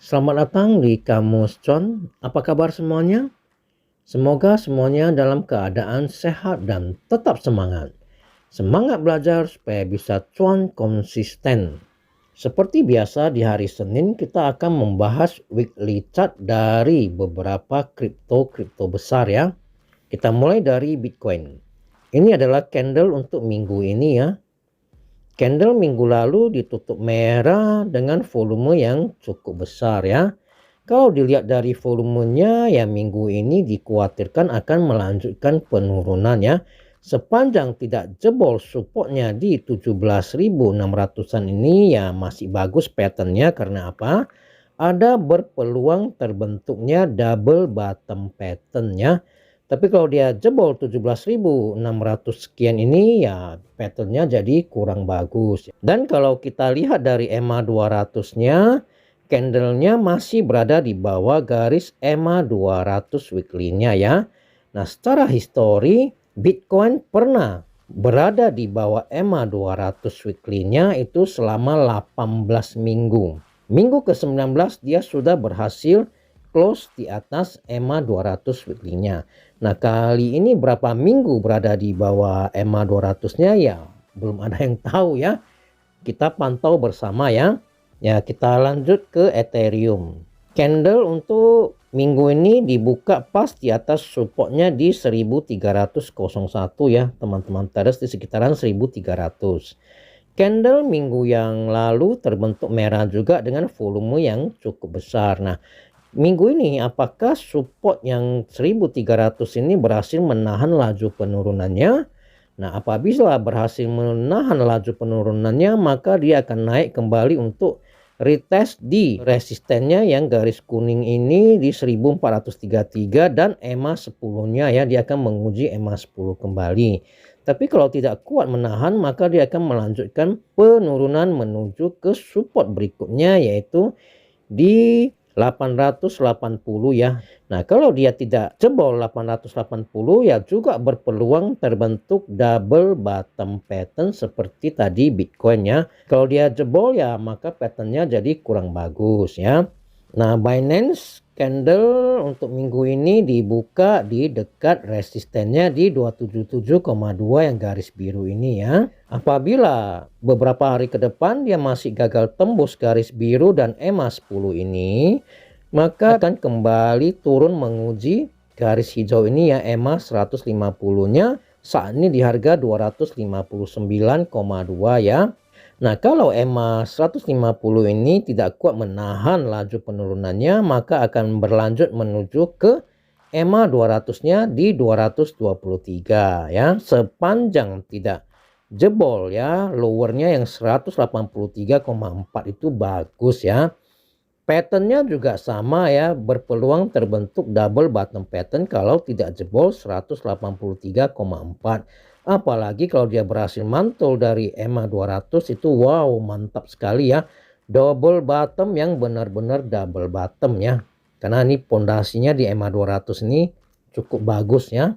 Selamat datang di Kamus Con. Apa kabar semuanya? Semoga semuanya dalam keadaan sehat dan tetap semangat. Semangat belajar supaya bisa cuan konsisten. Seperti biasa di hari Senin kita akan membahas weekly chart dari beberapa kripto besar ya. Kita mulai dari Bitcoin. Ini adalah candle untuk minggu ini ya. Candle minggu lalu ditutup merah dengan volume yang cukup besar ya. Kalau dilihat dari volumenya ya minggu ini dikhawatirkan akan melanjutkan penurunan ya. Sepanjang tidak jebol supportnya di 17.600-an ini ya masih bagus patternnya. Karena apa? Ada berpeluang terbentuknya double bottom pattern ya. Tapi kalau dia jebol 17.600 sekian ini ya patternnya jadi kurang bagus. Dan kalau kita lihat dari EMA 200-nya, candlenya masih berada di bawah garis EMA 200 weekly-nya ya. Nah, secara histori Bitcoin pernah berada di bawah EMA 200 weekly-nya itu selama 18 minggu. Minggu ke-19 dia sudah berhasil close di atas EMA 200 weekly-nya. Nah, kali ini berapa minggu berada di bawah EMA 200-nya ya belum ada yang tahu ya. Kita pantau bersama ya. Ya, kita lanjut ke Ethereum. Candle untuk minggu ini dibuka pas di atas supportnya di 1301 ya teman-teman, traders di sekitaran 1300. Candle minggu yang lalu terbentuk merah juga dengan volume yang cukup besar. Nah, minggu ini apakah support yang 1300 ini berhasil menahan laju penurunannya? Nah, apabila berhasil menahan laju penurunannya maka dia akan naik kembali untuk retest di resistennya yang garis kuning ini di 1433 dan EMA 10-nya ya, dia akan menguji EMA 10 kembali. Tapi kalau tidak kuat menahan maka dia akan melanjutkan penurunan menuju ke support berikutnya yaitu di 880 ya. Nah, kalau dia tidak jebol 880 ya juga berpeluang terbentuk double bottom pattern seperti tadi Bitcoin ya. Kalau dia jebol ya maka patternnya jadi kurang bagus ya. Nah, Binance candle untuk minggu ini dibuka di dekat resistennya di 277,2 yang garis biru ini ya. Apabila beberapa hari ke depan dia masih gagal tembus garis biru dan EMA 10 ini, maka akan kembali turun menguji garis hijau ini ya, EMA 150-nya saat ini di harga 259,2 ya. Nah, kalau EMA 150 ini tidak kuat menahan laju penurunannya maka akan berlanjut menuju ke EMA 200-nya di 223 ya. Sepanjang tidak jebol ya lowernya yang 183,4 itu bagus ya. Patternnya juga sama ya, berpeluang terbentuk double bottom pattern kalau tidak jebol 183,4. Apalagi kalau dia berhasil mantul dari EMA 200 itu wow mantap sekali ya. Double bottom yang benar-benar double bottom ya. Karena ini pondasinya di EMA 200 ini cukup bagus ya.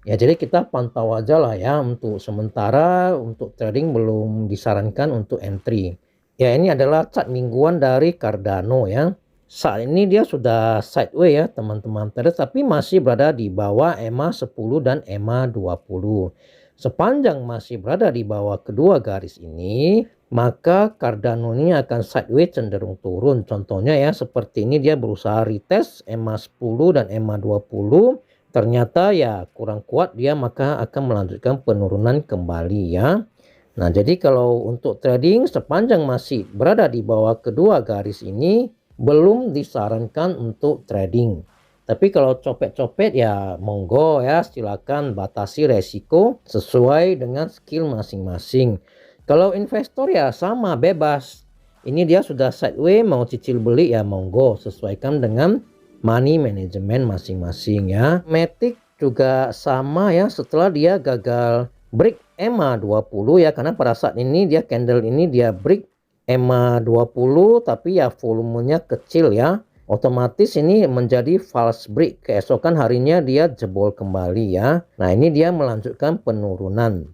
Ya, jadi kita pantau aja lah ya, untuk sementara untuk trading belum disarankan untuk entry. Ya, ini adalah chart mingguan dari Cardano ya. Saat ini dia sudah sideways ya teman-teman traders, tapi masih berada di bawah EMA 10 dan EMA 20. Sepanjang masih berada di bawah kedua garis ini, maka Cardano ini akan sideways cenderung turun. Contohnya ya seperti ini, dia berusaha retest EMA 10 dan EMA 20. Ternyata ya kurang kuat dia, maka akan melanjutkan penurunan kembali ya. Nah, jadi kalau untuk trading sepanjang masih berada di bawah kedua garis ini belum disarankan untuk trading. Tapi kalau copet-copet ya monggo ya, silakan batasi resiko sesuai dengan skill masing-masing. Kalau investor ya sama bebas. Ini dia sudah sideways mau cicil beli ya monggo, sesuaikan dengan money management masing-masing ya. Matic juga sama ya, setelah dia gagal break EMA 20 ya, karena pada saat ini dia candle ini dia break EMA 20 tapi ya volumenya kecil ya. Otomatis ini menjadi false break, keesokan harinya dia jebol kembali ya. Nah, ini dia melanjutkan penurunan.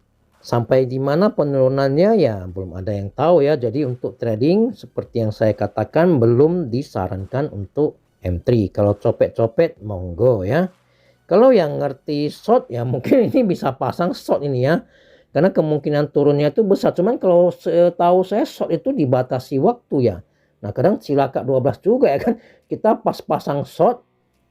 Sampai di mana penurunannya ya belum ada yang tahu ya. Jadi untuk trading seperti yang saya katakan belum disarankan untuk M3. Kalau copet-copet monggo ya. Kalau yang ngerti short ya mungkin ini bisa pasang short ini ya. Karena kemungkinan turunnya itu besar. Cuman kalau setahu saya short itu dibatasi waktu ya. Nah kadang cilaka 12 juga ya kan. Kita pas pasang short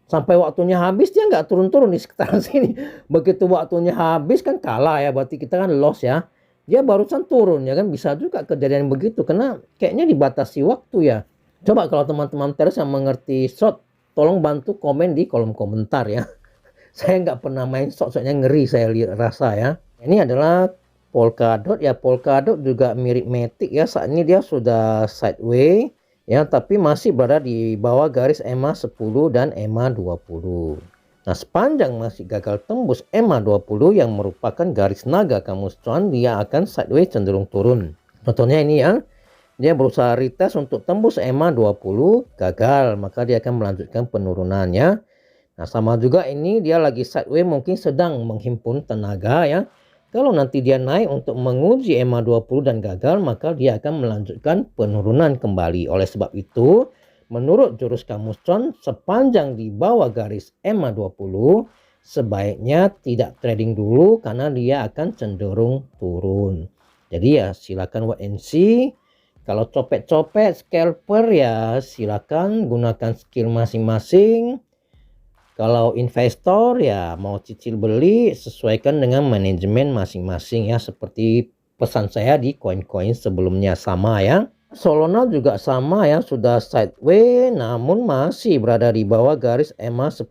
sampai waktunya habis dia nggak turun-turun di sekitaran sini. Begitu waktunya habis kan kalah ya. Berarti kita kan loss ya. Dia barusan turun ya kan. Bisa juga kejadian begitu. Karena kayaknya dibatasi waktu ya. Coba kalau teman-teman traders yang mengerti short, tolong bantu komen di kolom komentar ya. Saya nggak pernah main short, soalnya ngeri saya rasa ya. Ini adalah Polkadot ya. Polkadot juga mirip Matic ya. Saat ini dia sudah sideways ya, tapi masih berada di bawah garis EMA 10 dan EMA 20. Nah, sepanjang masih gagal tembus EMA 20 yang merupakan garis naga kamus cuan, dia akan sideways cenderung turun. Contohnya ini ya. Dia berusaha retest untuk tembus EMA 20, gagal, maka dia akan melanjutkan penurunannya. Nah, sama juga ini dia lagi sideways, mungkin sedang menghimpun tenaga ya. Kalau nanti dia naik untuk menguji EMA 20 dan gagal, maka dia akan melanjutkan penurunan kembali. Oleh sebab itu, menurut jurus kamus cuan, sepanjang di bawah garis EMA 20, sebaiknya tidak trading dulu karena dia akan cenderung turun. Jadi ya silakan wait and see. Kalau copet-copet scalper ya silakan gunakan skill masing-masing. Kalau investor ya mau cicil beli sesuaikan dengan manajemen masing-masing ya, seperti pesan saya di koin-koin sebelumnya sama ya. Solana juga sama ya, sudah sideways namun masih berada di bawah garis EMA 10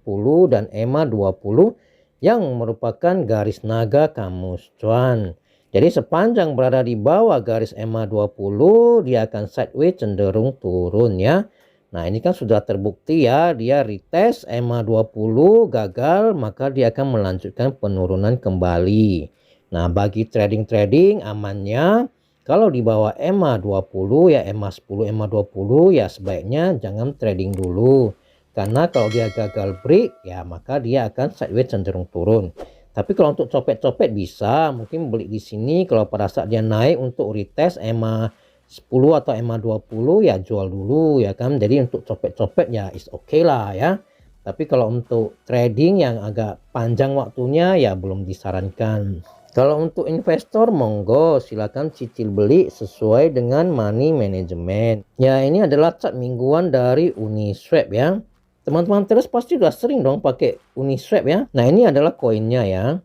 dan EMA 20 yang merupakan garis naga kamus cuan. Jadi sepanjang berada di bawah garis EMA 20 dia akan sideways cenderung turun ya. Nah ini kan sudah terbukti ya, dia retest EMA 20 gagal, maka dia akan melanjutkan penurunan kembali. Nah bagi trading amannya kalau di bawah EMA 20 ya, EMA 10 EMA 20 ya sebaiknya jangan trading dulu. Karena kalau dia gagal break ya maka dia akan sideways cenderung turun. Tapi kalau untuk copet-copet bisa mungkin beli di sini, kalau pada saat dia naik untuk retest EMA 10 atau EMA 20 ya jual dulu ya kan. Jadi untuk copet-copet ya is okay lah ya. Tapi kalau untuk trading yang agak panjang waktunya ya belum disarankan. Kalau untuk investor monggo silakan cicil beli sesuai dengan money management. Ya ini adalah chart mingguan dari Uniswap ya. Teman-teman terus pasti udah sering dong pakai Uniswap ya. Nah ini adalah koinnya ya.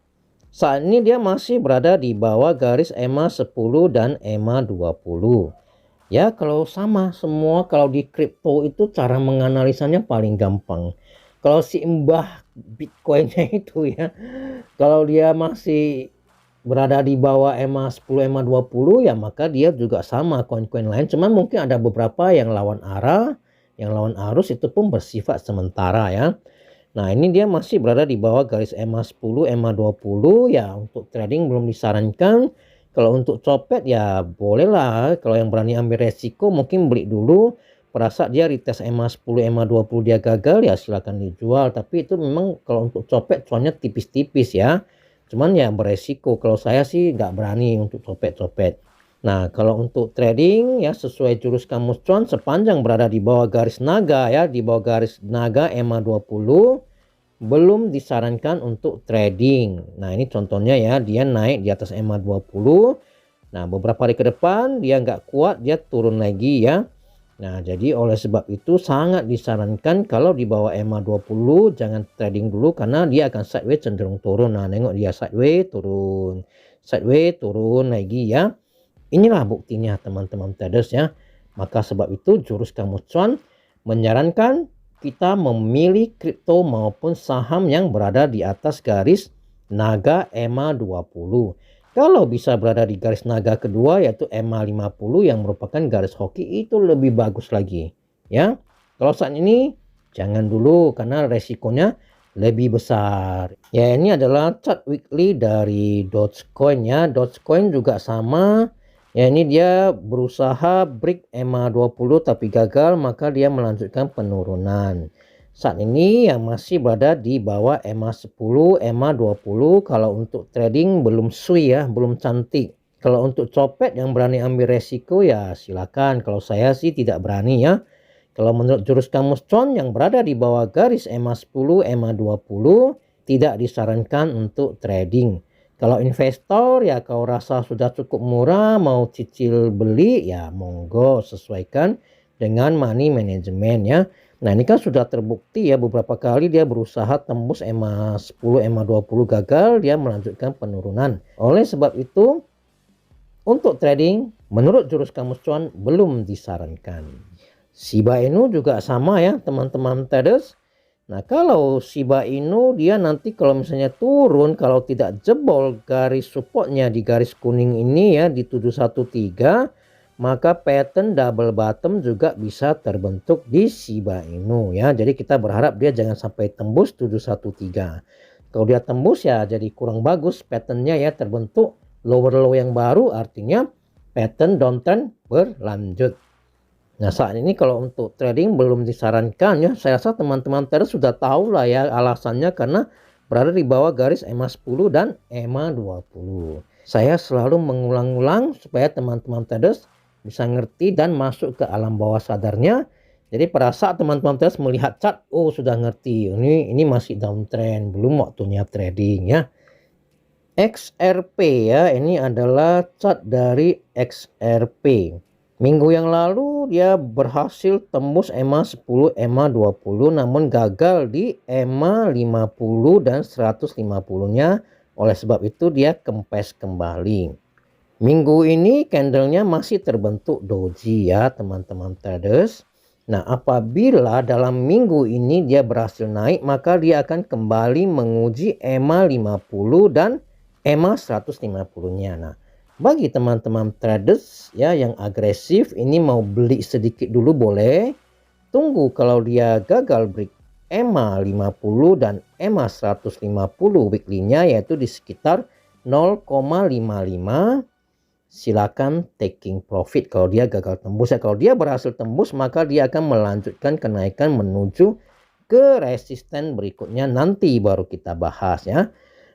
Saat ini dia masih berada di bawah garis EMA 10 dan EMA 20. Ya kalau sama semua, kalau di kripto itu cara menganalisanya paling gampang. Kalau si mbah Bitcoinnya itu ya, kalau dia masih berada di bawah EMA 10 EMA 20 ya maka dia juga sama koin-koin lain. Cuman mungkin ada beberapa yang lawan arah. Yang lawan arus itu pun bersifat sementara ya. Nah ini dia masih berada di bawah garis EMA 10 EMA 20 ya. Untuk trading belum disarankan. Kalau untuk copet ya bolehlah. Kalau yang berani ambil resiko mungkin beli dulu. Pada saat dia retest EMA 10 EMA 20 dia gagal ya silakan dijual. Tapi itu memang kalau untuk copet cuannya tipis-tipis ya. Cuman ya beresiko. Kalau saya sih nggak berani untuk copet-copet. Nah kalau untuk trading ya sesuai jurus kamus cuan, sepanjang berada di bawah garis naga ya, di bawah garis naga EMA 20 belum disarankan untuk trading. Nah ini contohnya ya, dia naik di atas EMA 20. Nah beberapa hari ke depan dia nggak kuat, dia turun lagi ya. Nah jadi oleh sebab itu sangat disarankan kalau di bawah EMA 20 jangan trading dulu karena dia akan sideways cenderung turun. Nah nengok dia sideways turun lagi ya. Inilah buktinya teman-teman traders ya. Maka sebab itu jurus kamus cuan menyarankan kita memilih kripto maupun saham yang berada di atas garis naga EMA 20. Kalau bisa berada di garis naga kedua yaitu EMA 50 yang merupakan garis hoki itu lebih bagus lagi ya. Kalau saat ini jangan dulu karena resikonya lebih besar. Ya ini adalah chart weekly dari Dogecoin ya. Dogecoin juga sama. Ya ini dia berusaha break EMA 20 tapi gagal, maka dia melanjutkan penurunan. Saat ini yang masih berada di bawah EMA 10, EMA 20. Kalau untuk trading belum sui ya, belum cantik. Kalau untuk copet yang berani ambil resiko ya silakan. Kalau saya sih tidak berani ya. Kalau menurut jurus kamus cuan yang berada di bawah garis EMA 10, EMA 20 tidak disarankan untuk trading. Kalau investor ya kau rasa sudah cukup murah mau cicil beli ya monggo, sesuaikan dengan money management ya. Nah ini kan sudah terbukti ya, beberapa kali dia berusaha tembus EMA 10, EMA 20 gagal, dia melanjutkan penurunan. Oleh sebab itu untuk trading menurut jurus kamus cuan belum disarankan. Shiba Inu juga sama ya teman-teman traders. Nah kalau Shiba Inu dia nanti kalau misalnya turun, kalau tidak jebol garis supportnya di garis kuning ini ya di 713, maka pattern double bottom juga bisa terbentuk di Shiba Inu ya. Jadi kita berharap dia jangan sampai tembus 713. Kalau dia tembus ya jadi kurang bagus patternnya ya, terbentuk lower low yang baru, artinya pattern downtrend berlanjut. Nah saat ini kalau untuk trading belum disarankan ya. Saya rasa teman-teman trader sudah tahu lah ya alasannya, karena berada di bawah garis EMA 10 dan EMA 20. Saya selalu mengulang-ulang supaya teman-teman traders bisa ngerti dan masuk ke alam bawah sadarnya. Jadi pada saat teman-teman traders melihat chart, oh sudah ngerti ini masih downtrend, belum waktunya trading ya. XRP ya, ini adalah chart dari XRP. Minggu yang lalu dia berhasil tembus EMA 10, EMA 20, namun gagal di EMA 50 dan 150-nya. Oleh sebab itu dia kempes kembali. Minggu ini candlenya masih terbentuk doji ya teman-teman traders. Nah apabila dalam minggu ini dia berhasil naik, maka dia akan kembali menguji EMA 50 dan EMA 150-nya. Nah bagi teman-teman traders ya yang agresif, ini mau beli sedikit dulu boleh. Tunggu kalau dia gagal break EMA 50 dan EMA 150 weekly-nya yaitu di sekitar 0,55. Silakan taking profit kalau dia gagal tembus ya. Kalau dia berhasil tembus maka dia akan melanjutkan kenaikan menuju ke resisten berikutnya, nanti baru kita bahas ya.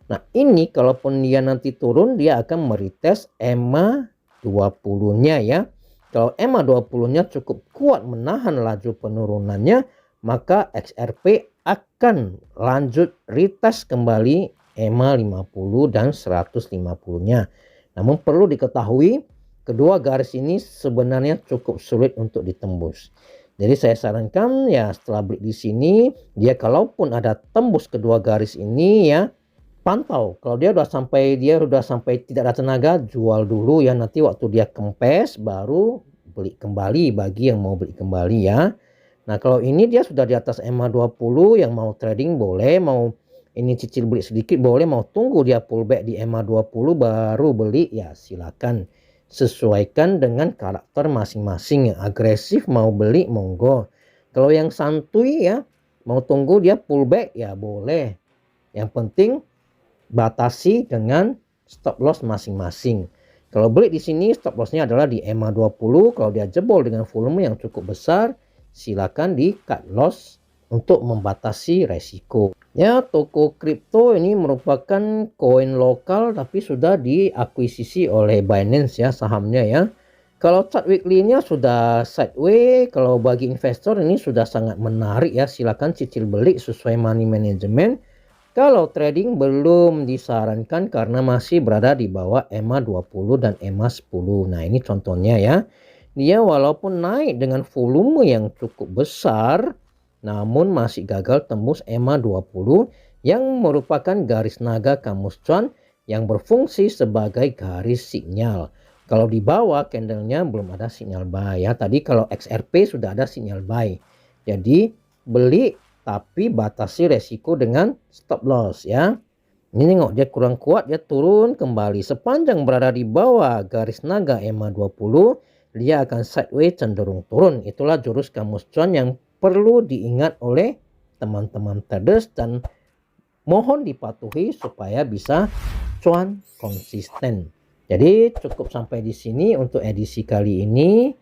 Nah ini kalaupun dia nanti turun, dia akan meretest EMA 20-nya ya. Kalau EMA 20-nya cukup kuat menahan laju penurunannya, maka XRP akan lanjut retest kembali EMA 50 dan 150-nya. Namun perlu diketahui kedua garis ini sebenarnya cukup sulit untuk ditembus. Jadi saya sarankan ya setelah beli di sini, dia kalaupun ada tembus kedua garis ini ya, pantau. Kalau dia sudah sampai tidak ada tenaga, jual dulu ya. Nanti waktu dia kempes baru beli kembali bagi yang mau beli kembali ya. Nah kalau ini dia sudah di atas EMA 20, yang mau trading boleh, mau ini cicil beli sedikit boleh, mau tunggu dia pullback di EMA 20 baru beli ya silakan. Sesuaikan dengan karakter masing-masing. Yang agresif mau beli monggo. Kalau yang santuy ya mau tunggu dia pullback ya boleh. Yang penting batasi dengan stop loss masing-masing. Kalau beli di sini stop lossnya adalah di EMA 20. Kalau dia jebol dengan volume yang cukup besar, silakan di cut loss untuk membatasi resiko. Ya, toko kripto ini merupakan koin lokal tapi sudah diakuisisi oleh Binance ya sahamnya ya. Kalau chart weekly-nya sudah sideways, kalau bagi investor ini sudah sangat menarik ya, silakan cicil beli sesuai money management. Kalau trading belum disarankan karena masih berada di bawah EMA 20 dan EMA 10. Nah ini contohnya ya. Dia walaupun naik dengan volume yang cukup besar, namun masih gagal tembus EMA 20 yang merupakan garis naga kamus cuan yang berfungsi sebagai garis sinyal. Kalau di bawah candlenya belum ada sinyal buy ya. Tadi kalau XRP sudah ada sinyal buy. Jadi beli tapi batasi resiko dengan stop loss ya. Ini nengok dia kurang kuat, dia turun kembali. Sepanjang berada di bawah garis naga EMA 20, dia akan sideways cenderung turun. Itulah jurus kamus cuan yang perlu diingat oleh teman-teman traders dan mohon dipatuhi supaya bisa cuan konsisten. Jadi cukup sampai di sini untuk edisi kali ini.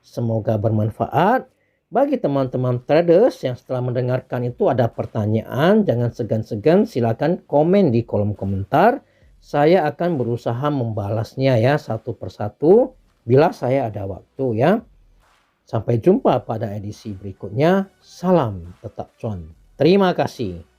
Semoga bermanfaat. Bagi teman-teman traders yang setelah mendengarkan itu ada pertanyaan, jangan segan-segan silakan komen di kolom komentar. Saya akan berusaha membalasnya ya satu persatu bila saya ada waktu ya. Sampai jumpa pada edisi berikutnya. Salam tetap cuan. Terima kasih.